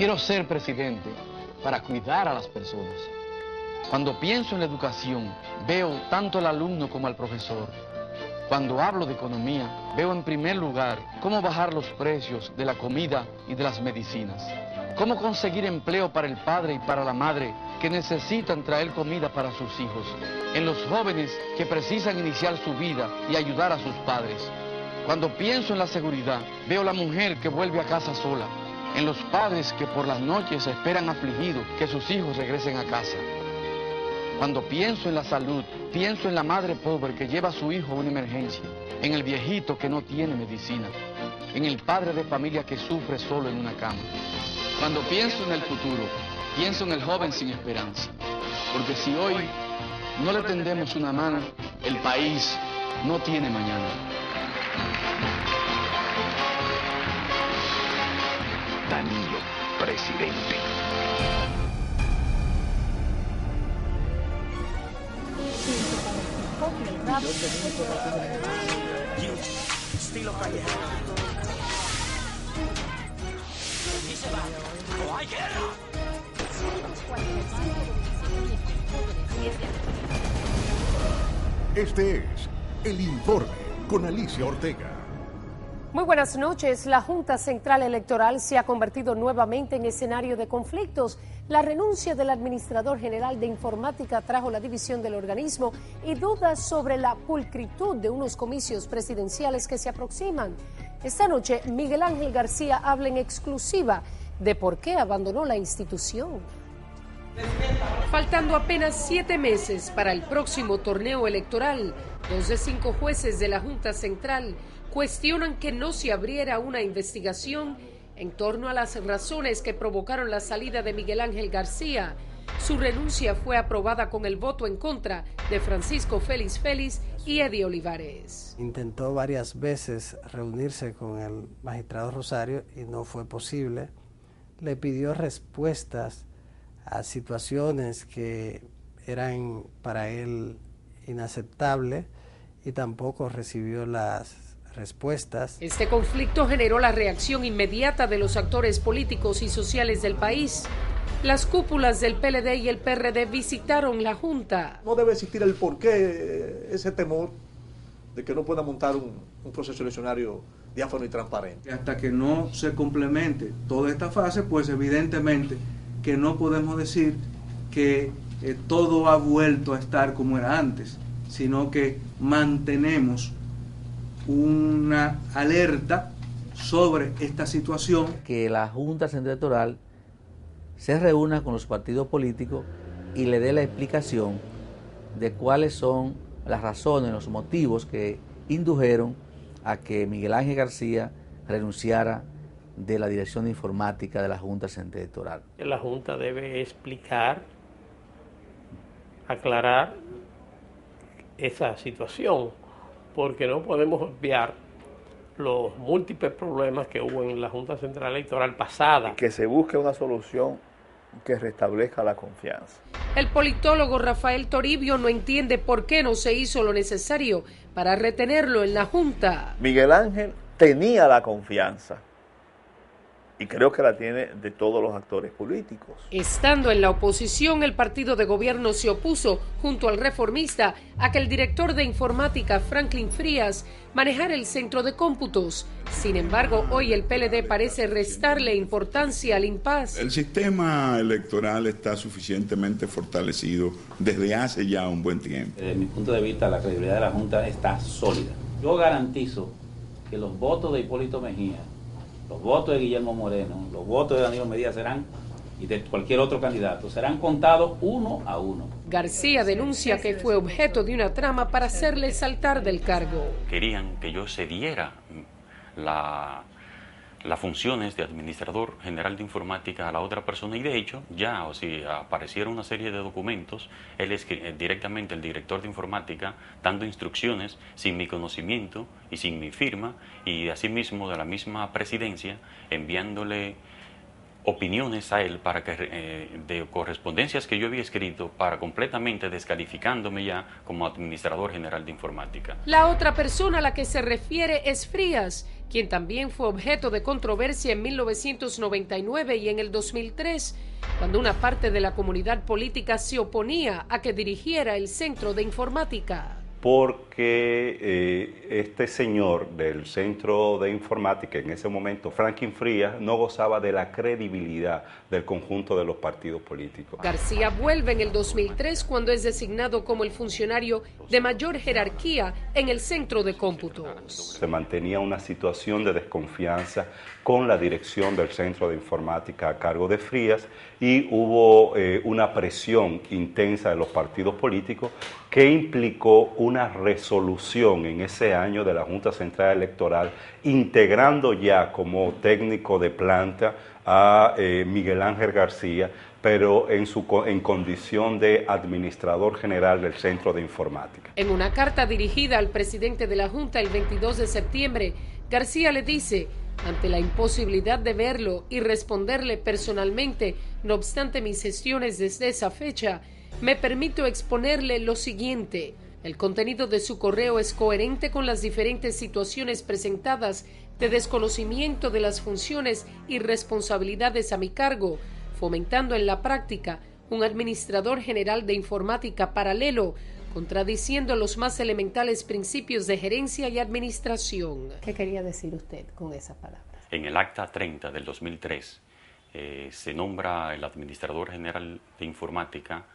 Quiero ser presidente para cuidar a las personas. Cuando pienso en la educación, veo tanto al alumno como al profesor. Cuando hablo de economía, veo en primer lugar cómo bajar los precios de la comida y de las medicinas. Cómo conseguir empleo para el padre y para la madre que necesitan traer comida para sus hijos. En los jóvenes que precisan iniciar su vida y ayudar a sus padres. Cuando pienso en la seguridad, veo la mujer que vuelve a casa sola. En los padres que por las noches esperan afligidos que sus hijos regresen a casa. Cuando pienso en la salud, pienso en la madre pobre que lleva a su hijo a una emergencia, en el viejito que no tiene medicina, en el padre de familia que sufre solo en una cama. Cuando pienso en el futuro, pienso en el joven sin esperanza, porque si hoy no le tendemos una mano, el país no tiene mañana. Danilo, presidente. Estilo callejero. Y se va. ¡No hay guerra! Este es El Informe con Alicia Ortega. Muy buenas noches. La Junta Central Electoral se ha convertido nuevamente en escenario de conflictos. La renuncia del administrador general de informática trajo la división del organismo y dudas sobre la pulcritud de unos comicios presidenciales que se aproximan. Esta noche, Miguel Ángel García habla en exclusiva de por qué abandonó la institución. Faltando apenas 7 meses para el próximo torneo electoral, 2 de 5 jueces de la Junta Central cuestionan que no se abriera una investigación en torno a las razones que provocaron la salida de Miguel Ángel García. Su renuncia fue aprobada con el voto en contra de Francisco Félix Félix y Eddie Olivares. Intentó varias veces reunirse con el magistrado Rosario y no fue posible. Le pidió respuestas a situaciones que eran para él inaceptables y tampoco recibió las respuestas. Este conflicto generó la reacción inmediata de los actores políticos y sociales del país. Las cúpulas del PLD y el PRD visitaron la Junta. No debe existir el porqué, ese temor de que no pueda montar un proceso eleccionario diáfano y transparente. Hasta que no se complemente toda esta fase, pues evidentemente que no podemos decir que todo ha vuelto a estar como era antes, sino que mantenemos una alerta sobre esta situación. Que la Junta Central Electoral se reúna con los partidos políticos y le dé la explicación de cuáles son las razones, los motivos que indujeron a que Miguel Ángel García renunciara de la Dirección de Informática de la Junta Central Electoral. La Junta debe explicar, aclarar esa situación, porque no podemos obviar los múltiples problemas que hubo en la Junta Central Electoral pasada. Que se busque una solución que restablezca la confianza. El politólogo Rafael Toribio no entiende por qué no se hizo lo necesario para retenerlo en la Junta. Miguel Ángel tenía la confianza y creo que la tiene de todos los actores políticos. Estando en la oposición, el partido de gobierno se opuso, junto al reformista, a que el director de informática, Franklin Frías, manejara el centro de cómputos. Sin embargo, hoy el PLD parece restarle importancia al impasse. El sistema electoral está suficientemente fortalecido desde hace ya un buen tiempo. Desde mi punto de vista, la credibilidad de la Junta está sólida. Yo garantizo que los votos de Hipólito Mejía, los votos de Guillermo Moreno, los votos de Danilo Medina serán, y de cualquier otro candidato, serán contados uno a uno. García denuncia que fue objeto de una trama para hacerle saltar del cargo. Querían que yo cediera las funciones de administrador general de informática a la otra persona y de hecho ya, aparecieron una serie de documentos, directamente el director de informática dando instrucciones sin mi conocimiento y sin mi firma y asimismo de la misma presidencia enviándole opiniones a él para que de correspondencias que yo había escrito para completamente descalificándome ya como administrador general de informática. La otra persona a la que se refiere es Frías, quien también fue objeto de controversia en 1999 y en el 2003, cuando una parte de la comunidad política se oponía a que dirigiera el Centro de Informática. Porque este señor del Centro de Informática, en ese momento, Franklin Frías, no gozaba de la credibilidad del conjunto de los partidos políticos. García vuelve en el 2003 cuando es designado como el funcionario de mayor jerarquía en el Centro de Cómputos. Se mantenía una situación de desconfianza con la dirección del Centro de Informática a cargo de Frías y hubo una presión intensa de los partidos políticos que implicó una resolución en ese año de la Junta Central Electoral, integrando ya como técnico de planta a Miguel Ángel García, pero en condición de administrador general del Centro de Informática. En una carta dirigida al presidente de la Junta el 22 de septiembre, García le dice: ante la imposibilidad de verlo y responderle personalmente, no obstante mis gestiones desde esa fecha, me permito exponerle lo siguiente. El contenido de su correo es coherente con las diferentes situaciones presentadas de desconocimiento de las funciones y responsabilidades a mi cargo, fomentando en la práctica un administrador general de informática paralelo, contradiciendo los más elementales principios de gerencia y administración. ¿Qué quería decir usted con esas palabras? En el acta 30 del 2003 se nombra el administrador general de informática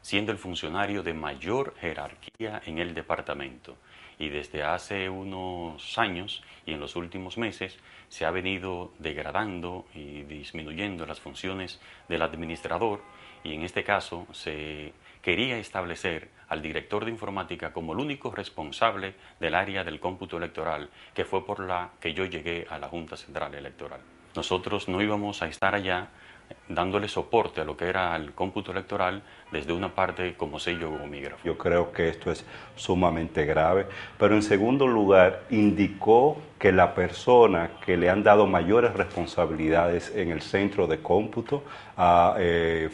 siendo el funcionario de mayor jerarquía en el departamento. Y desde hace unos años y en los últimos meses se ha venido degradando y disminuyendo las funciones del administrador, y en este caso se quería establecer al director de informática como el único responsable del área del cómputo electoral, que fue por la que yo llegué a la Junta Central Electoral. Nosotros no íbamos a estar allá dándole soporte a lo que era el cómputo electoral desde una parte como sello gomígrafo. Yo creo que esto es sumamente grave, pero en segundo lugar indicó que la persona que le han dado mayores responsabilidades en el centro de cómputo, a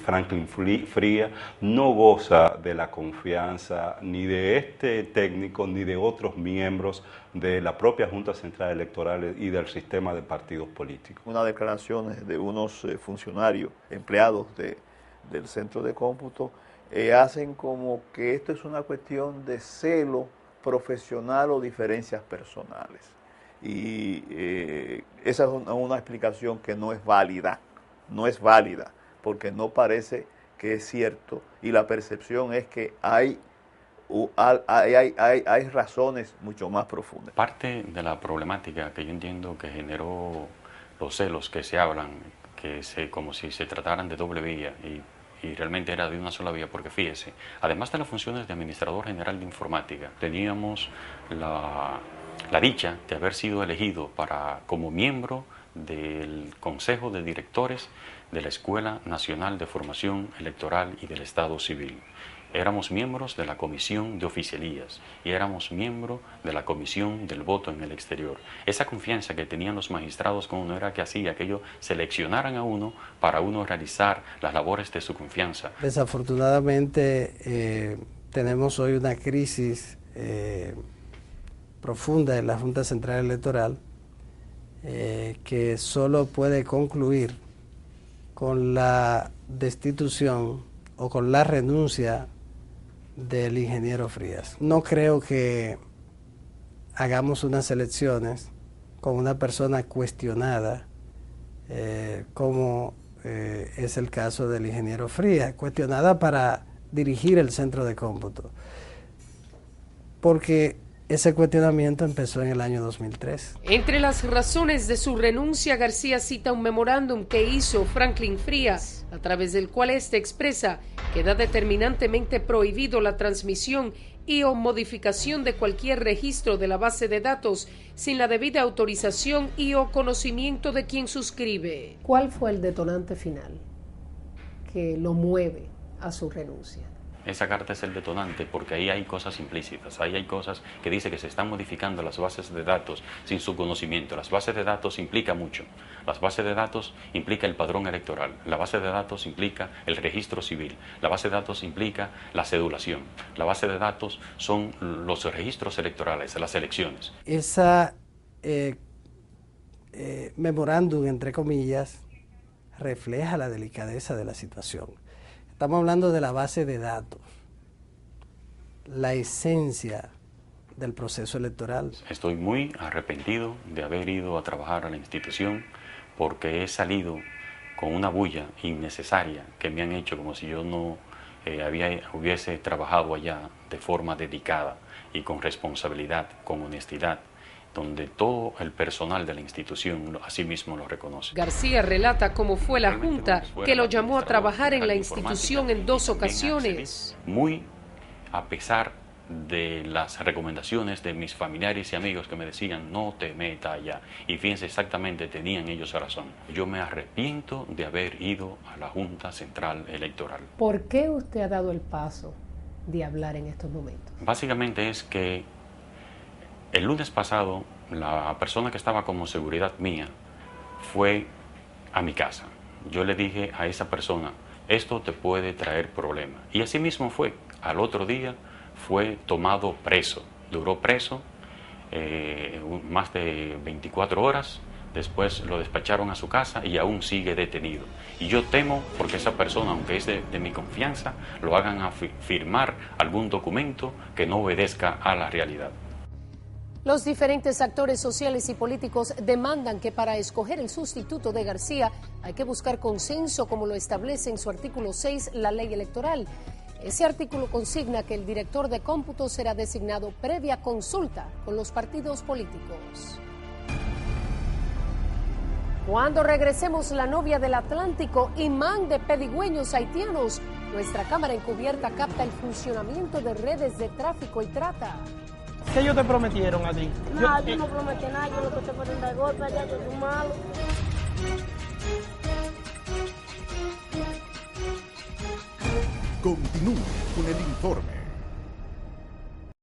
Franklin Frías, no goza de la confianza ni de este técnico ni de otros miembros de la propia Junta Central Electoral y del sistema de partidos políticos. Unas declaraciones de unos funcionarios, empleados del centro de cómputo, hacen como que esto es una cuestión de celo profesional o diferencias personales. Y esa es una explicación que no es válida, porque no parece que es cierto, y la percepción es que hay razones mucho más profundas. Parte de la problemática que yo entiendo que generó los celos que se hablan, como si se trataran de doble vía, y realmente era de una sola vía, porque fíjese, además de las funciones de administrador general de informática, teníamos la dicha de haber sido elegido como miembro del Consejo de Directores de la Escuela Nacional de Formación Electoral y del Estado Civil. Éramos miembros de la Comisión de Oficialías y éramos miembros de la Comisión del Voto en el Exterior. Esa confianza que tenían los magistrados con uno era que hacía que ellos seleccionaran a uno para uno realizar las labores de su confianza. Desafortunadamente tenemos hoy una crisis profunda en la Junta Central Electoral que solo puede concluir con la destitución o con la renuncia del ingeniero Frías. No creo que hagamos unas elecciones con una persona cuestionada, como es el caso del ingeniero Frías, cuestionada para dirigir el centro de cómputo, porque ese cuestionamiento empezó en el año 2003. Entre las razones de su renuncia, García cita un memorándum que hizo Franklin Frías, a través del cual éste expresa que da determinantemente prohibido la transmisión y o modificación de cualquier registro de la base de datos sin la debida autorización y o conocimiento de quien suscribe. ¿Cuál fue el detonante final que lo mueve a su renuncia? esa carta es el detonante, porque ahí hay cosas implícitas, ahí hay cosas que dice que se están modificando las bases de datos sin su conocimiento. Las bases de datos implica mucho. Las bases de datos implica el padrón electoral, la base de datos implica el registro civil, la base de datos implica la cedulación, la base de datos son los registros electorales, las elecciones. Esa memorándum, entre comillas, refleja la delicadeza de la situación. Estamos hablando de la base de datos, la esencia del proceso electoral. Estoy muy arrepentido de haber ido a trabajar a la institución porque he salido con una bulla innecesaria que me han hecho como si yo no hubiese trabajado allá de forma dedicada y con responsabilidad, con honestidad, donde todo el personal de la institución así mismo lo reconoce. García relata cómo fue la Junta que lo llamó a trabajar en la institución en 2 ocasiones. Muy a pesar de las recomendaciones de mis familiares y amigos que me decían no te metas allá, y fíjense, exactamente tenían ellos razón. Yo me arrepiento de haber ido a la Junta Central Electoral. ¿Por qué usted ha dado el paso de hablar en estos momentos? Básicamente es que el lunes pasado, la persona que estaba como seguridad mía fue a mi casa. Yo le dije a esa persona, esto te puede traer problemas. Y así mismo fue. Al otro día fue tomado preso. Duró preso más de 24 horas. Después lo despacharon a su casa y aún sigue detenido. Y yo temo porque esa persona, aunque es de mi confianza, lo hagan a firmar algún documento que no obedezca a la realidad. Los diferentes actores sociales y políticos demandan que para escoger el sustituto de García hay que buscar consenso, como lo establece en su artículo 6 la ley electoral. Ese artículo consigna que el director de cómputo será designado previa consulta con los partidos políticos. Cuando regresemos, la novia del Atlántico, imán de pedigüeños haitianos. Nuestra cámara encubierta capta el funcionamiento de redes de tráfico y trata. ¿Qué ellos te prometieron a ti? No, yo no prometí nada, yo lo que te pueden dar golpe allá, yo soy malo. Continúe con el informe.